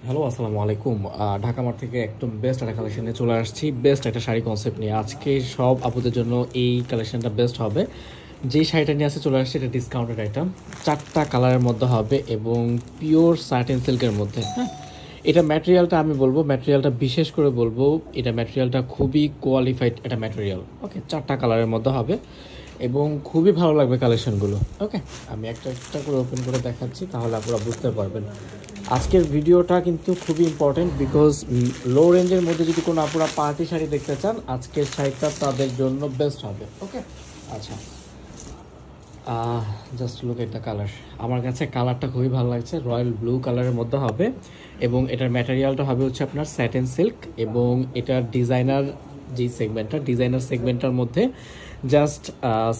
Hello, আসসালামু আলাইকুম। Dhaka mart থেকে একদম বেস্ট একটা কালেকশন নিয়ে চলে আসছি। বেস্ট একটা শাড়ি কনসেপ্ট নিয়ে আজকে সব আপুদের জন্য এই কালেকশনটা বেস্ট হবে। যেই শাড়িটা নিয়ে আসতে চলে আসছে এটা ডিসকাউন্টেড আইটেম, 4টা কালারের মধ্যে হবে এবং পিওর সাটিন সিল্কের মধ্যে। হ্যাঁ, এটা ম্যাটেরিয়ালটা আমি বলবো, ম্যাটেরিয়ালটা বিশেষ করে বলবো, এটা ম্যাটেরিয়ালটা খুবই কোয়ালিফাইড একটা ম্যাটেরিয়াল। ওকে, 4টা কালারের মধ্যে হবে এবং খুবই ভালো লাগবে কালেকশনগুলো। ওকে, আমি একটা একটা করে ওপেন করে দেখাচ্ছি, তাহলে আপনারা বুঝতে পারবেন। আজকের ভিডিওটা কিন্তু খুবই ইম্পর্টেন্ট, বিকজ লো রেঞ্জের মধ্যে যদি কোনো আপনারা পার্টি শাড়ি দেখতে চান, আজকের শাড়িটা তাদের জন্য বেস্ট হবে। ওকে, আচ্ছা, just look at the colour. আমার কাছে কালারটা খুবই ভালো লাগছে, রয়্যাল ব্লু কালারের মধ্যে হবে এবং এটার ম্যাটেরিয়ালটা হবে হচ্ছে আপনার স্যাটিন সিল্ক এবং এটার ডিজাইনার যে সেগমেন্টটা, ডিজাইনার সেগমেন্টটার মধ্যে জাস্ট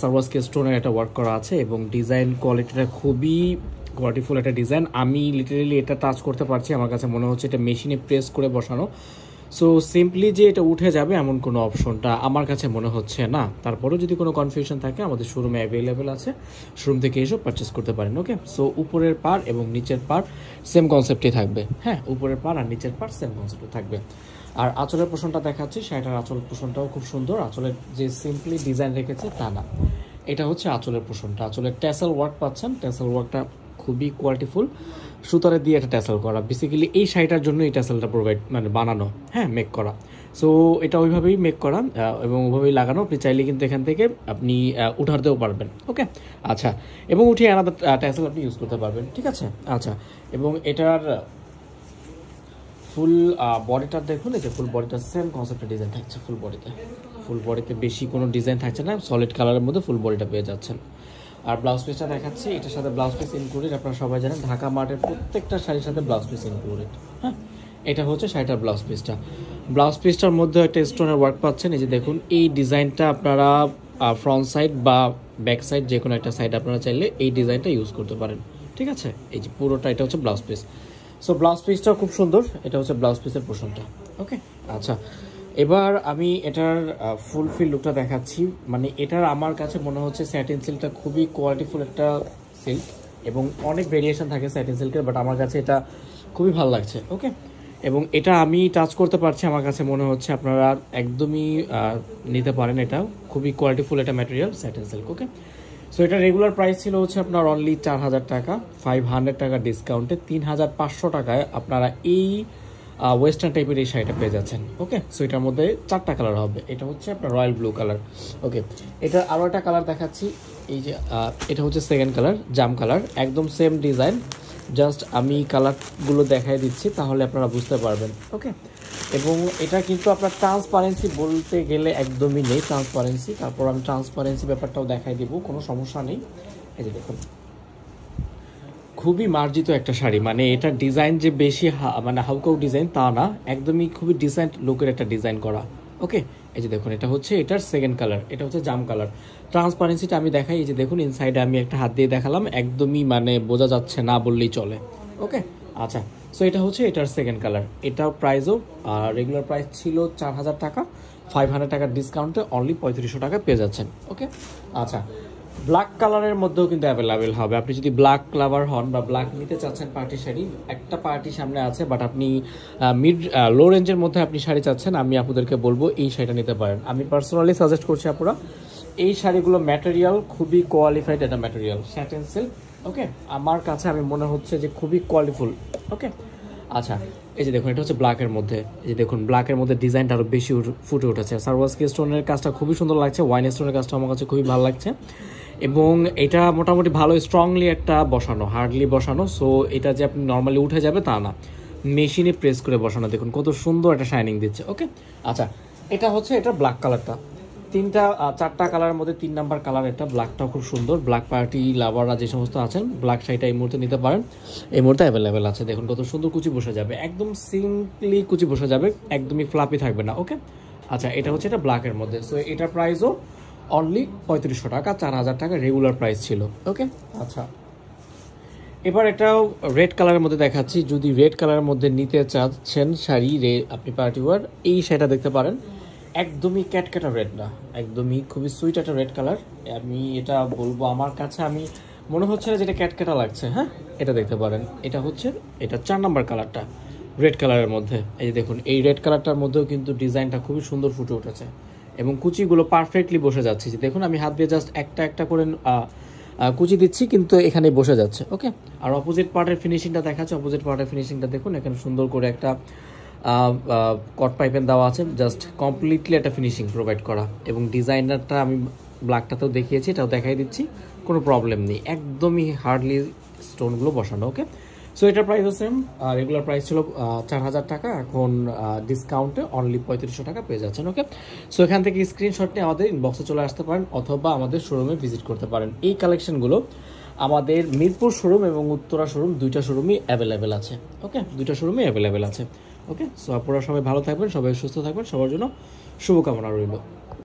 সারওয়াসকি স্টোনের একটা ওয়ার্ক করা আছে এবং ডিজাইন কোয়ালিটিটা খুবই কোয়ালিটিফুল একটা ডিজাইন। আমি লিটারেলি এটা টাচ করতে পারছি, আমার কাছে মনে হচ্ছে এটা মেশিনে প্রেস করে বসানো। সো সিম্পলি যে এটা উঠে যাবে এমন কোনো অপশনটা আমার কাছে মনে হচ্ছে না। তারপরেও যদি কোনো কনফিউশন থাকে আমাদের শোরুমে অ্যাভেলেবেল আছে, শোরুম থেকে এসব পারচেস করতে পারেন। ওকে, সো উপরের পার এবং নিচের পার সেম কনসেপ্টই থাকবে। হ্যাঁ, উপরের পার আর নিচের পার সেম কনসেপ্টে থাকবে। আর আঁচলের পোষণটা দেখাচ্ছি, শাড়িটার আঁচল পোষণটাও খুব সুন্দর। আঁচলের যে সিম্পলি ডিজাইন রেখেছে তা না, এটা হচ্ছে আঁচলের পোষণটা। আঁচলের ট্যাসেল ওয়ার্ক পাচ্ছেন, ট্যাসেল ওয়ার্কটা খুবই কোয়ালিটিফুল, সুতারে দিয়ে একটা ট্যাসেল করা। বেসিক্যালি এই শাড়িটার জন্য এই ট্যাসেলটা প্রোভাইড মানে বানানো, হ্যাঁ, মেক করা। সো এটা ওইভাবেই মেক করা এবং ওইভাবেই লাগানো। আপনি চাইলে কিন্তু এখান থেকে আপনি উঠাতেও পারবেন। ওকে, আচ্ছা, এবং উঠিয়ে আলাদা ট্যাসেল আপনি ইউজ করতে পারবেন। ঠিক আছে, আচ্ছা, এবং এটার ফুল বডিটা দেখুন, এই যে ফুল বডিটা সেম কনসেপ্টের ডিজাইন থাকছে। ফুল বডিতে বেশি কোনো ডিজাইন থাকছে না, সলিড কালারের মধ্যে ফুল বডিটা পেয়ে যাচ্ছেন। আর ব্লাউজ পিসটা দেখাচ্ছি, এটার সাথে ব্লাউজ পিস ইনক্লুডেড। আপনারা সবাই জানেন ঢাকা মার্টের প্রত্যেকটা শাড়ির সাথে ব্লাউজ পিস ইনক্লুডেড। হ্যাঁ, এটা হচ্ছে শাড়িটার ব্লাউজ পিসটা। ব্লাউজ পিসটার মধ্যে একটা স্টোনের ওয়ার্ক পাচ্ছেন। এই যে দেখুন, এই ডিজাইনটা আপনারা ফ্রন্ট সাইড বা ব্যাক সাইড যে কোনো একটা সাইড আপনারা চাইলে এই ডিজাইনটা ইউজ করতে পারেন। ঠিক আছে, এই যে পুরোটা এটা হচ্ছে ব্লাউজ পিস। সো ব্লাউজ পিসটাও খুব সুন্দর, এটা হচ্ছে ব্লাউজ পিসের পোর্শনটা। ওকে, আচ্ছা, এবার আমি এটার ফুলফিল লুকটা দেখাচ্ছি। মানে এটার আমার কাছে মনে হচ্ছে স্যাটিন সিল্কটা খুবই কোয়ালিটিফুল একটা সিল্ক এবং অনেক ভেরিয়েশন থাকে স্যাটিন সিল্কের, বাট আমার কাছে এটা খুবই ভালো লাগছে। ওকে, এবং এটা আমি টাচ করতে পারছি, আমার কাছে মনে হচ্ছে আপনারা একদমই নিতে পারেন। এটা খুবই কোয়ালিটিফুল একটা ম্যাটেরিয়াল, স্যাটিন সিল্ক। ওকে, সো এটা রেগুলার প্রাইস ছিল হচ্ছে আপনার অনলি 4000 টাকা, 500 টাকা ডিসকাউন্টে 3500 টাকায় আপনারা এই ওয়েস্টার্ন টাইপের এই শাড়িটা পেয়ে যাচ্ছেন। ওকে, সো এটার মধ্যে 4টা কালার হবে। এটা হচ্ছে আপনার রয়্যাল ব্লু কালার। ওকে, এটার আরও একটা কালার দেখাচ্ছি, এই যে এটা হচ্ছে সেকেন্ড কালার, জাম কালার, একদম সেম ডিজাইন। জাস্ট আমি কালারগুলো দেখাই দিচ্ছি, তাহলে আপনারা বুঝতে পারবেন। ওকে, এবং এটা কিন্তু আপনার ট্রান্সপারেন্সি বলতে গেলে একদমই নেই ট্রান্সপারেন্সি। তারপর আমি ট্রান্সপারেন্সি ব্যাপারটাও দেখাই দিব, কোনো সমস্যা নেই। এই যে দেখুন, খুবই মার্জিত একটা শাড়ি। মানে এটা ডিজাইন যে বেশি মানে হালকাও ডিজাইন তা না, একদমই খুবই ডিসেন্ট লুকের একটা ডিজাইন করা। ওকে, এই যে দেখুন, এটা হচ্ছে এটার সেকেন্ড কালার, এটা হচ্ছে জাম কালার। ট্রান্সপারেন্সিটা আমি দেখাই, এই যে দেখুন, ইনসাইডে আমি একটা হাত দিয়ে দেখালাম, একদমই মানে বোঝা যাচ্ছে না বললেই চলে। ওকে, আচ্ছা, সো এটা হচ্ছে এটার সেকেন্ড কালার। এটাও প্রাইসও রেগুলার প্রাইস ছিল 4000 টাকা, 500 টাকার ডিসকাউন্টে অনলি 3500 টাকা পেয়ে যাচ্ছেন। ওকে, আচ্ছা, ব্ল্যাক কালারের মধ্যেও কিন্তু অ্যাভেলেবেল হবে। আপনি যদি ব্ল্যাক লাভার হন বা ব্ল্যাক নিতে চাচ্ছেন পার্টি শাড়ি, একটা পার্টি সামনে আছে, বাট আপনি মিড লো রেঞ্জের মধ্যে আপনি শাড়ি চাচ্ছেন, আমি আপনাদেরকে বলবো এই শাড়িটা নিতে পারেন। আমি পার্সোনালি সাজেস্ট করছি আপনারা এই শাড়িগুলো, ম্যাটেরিয়াল খুবই কোয়ালিফাইড একটা ম্যাটেরিয়াল, স্যাটিন সিল্ক। ওকে, আমার কাছে আমি মনে হচ্ছে যে খুবই কোয়ালিফুল। ওকে, আচ্ছা, এই যে দেখুন, এটা হচ্ছে ব্ল্যাকের মধ্যে। এই যে দেখুন, ব্ল্যাকের মধ্যে ডিজাইনটা আরও বেশি ফুটে উঠেছে। সারওয়াসকি স্টোনের কাজটা খুবই সুন্দর লাগছে, ওয়াইন স্টোনের কাজটা আমার কাছে খুবই ভালো লাগছে এবং এটা মোটামুটি ভালো স্ট্রংলি একটা বসানো, হার্ডলি বসানো। সো এটা যে আপনি নর্মালি উঠে যাবে তা না, মেশিনে প্রেস করে বসানো। দেখুন কত সুন্দর একটা শাইনিং দিচ্ছে। ওকে, আচ্ছা, এটা হচ্ছে এটা ব্ল্যাক কালারটা। 4টা কালারের মধ্যে 3 নাম্বার কালার এটা। ব্ল্যাকটাও খুব সুন্দর। ব্ল্যাক পার্টি লাভাররা যে সমস্ত আছেন, ব্ল্যাক শাড়িটা এই মুহূর্তে নিতে পারেন, এই মুহূর্তে অ্যাভেলেবেল আছে। দেখুন কত সুন্দর কুচি বসে যাবে, একদম সিম্পলি কুচি বসে যাবে, একদমই ফ্লাপি থাকবে না। ওকে, আচ্ছা, এটা হচ্ছে এটা ব্ল্যাকের মধ্যে। সো এটার প্রাইসও অনলি 3500 টাকা, 4000 টাকা রেগুলার প্রাইস ছিল। ওকে, আচ্ছা, এবার এটাও রেড কালারের মধ্যে দেখাচ্ছি। যদি রেড কালারের মধ্যে নিতে চাচ্ছেন শাড়ি আপনি পার্টি ওয়ার, এই শাড়িটা দেখতে পারেন। একদমই ক্যাটক্যাটা রেড না, একদমই খুবই সুইট একটা রেড কালার। আমি এটা বলবো, আমার কাছে আমি মনে হচ্ছে না যেটা ক্যাটক্যাটা লাগছে। হ্যাঁ, এটা দেখতে পারেন, এটা হচ্ছে এটা 4 নাম্বার কালারটা। রেড কালারের মধ্যে। এই যে দেখুন, এই রেড কালারটার মধ্যেও কিন্তু ডিজাইনটা খুবই সুন্দর ফুটে উঠেছে এবং কুচিগুলো পারফেক্টলি বসে যাচ্ছে। যে দেখুন, আমি হাত দিয়ে জাস্ট একটা একটা করে কুচি দিচ্ছি, কিন্তু এখানে বসে যাচ্ছে। ওকে, আর অপোজিট পার্টের ফিনিশিংটা দেখাচ্ছে। অপোজিট পার্টের ফিনিশিংটা দেখুন, এখানে সুন্দর করে একটা কট পাইপেন দেওয়া আছে, জাস্ট কমপ্লিটলি একটা ফিনিশিং প্রোভাইড করা। এবং ডিজাইনারটা আমি ব্ল্যাকটাতেও দেখিয়েছি, এটাও দেখাই দিচ্ছি, কোনো প্রবলেম নেই, একদমই হার্ডলি স্টোনগুলো বসানো। ওকে, সো এটার প্রাইস হচ্ছে রেগুলার প্রাইস ছিল 4000 টাকা, এখন ডিসকাউন্টে অনলি 3500 টাকা পেয়ে যাচ্ছেন। ওকে, সো এখান থেকে স্ক্রিনশট নিয়ে আমাদের ইনবক্সে চলে আসতে পারেন অথবা আমাদের শোরুমে ভিজিট করতে পারেন। এই কালেকশনগুলো আমাদের মিরপুর শোরুম এবং উত্তরা শোরুম, দুইটা শোরুমই অ্যাভেলেবেল আছে। ওকে, দুইটা শোরুমই অ্যাভেলেবেল আছে। ওকে, সো আপনারা সবাই ভালো থাকবেন, সবাই সুস্থ থাকবেন, সবার জন্য শুভকামনা রইল।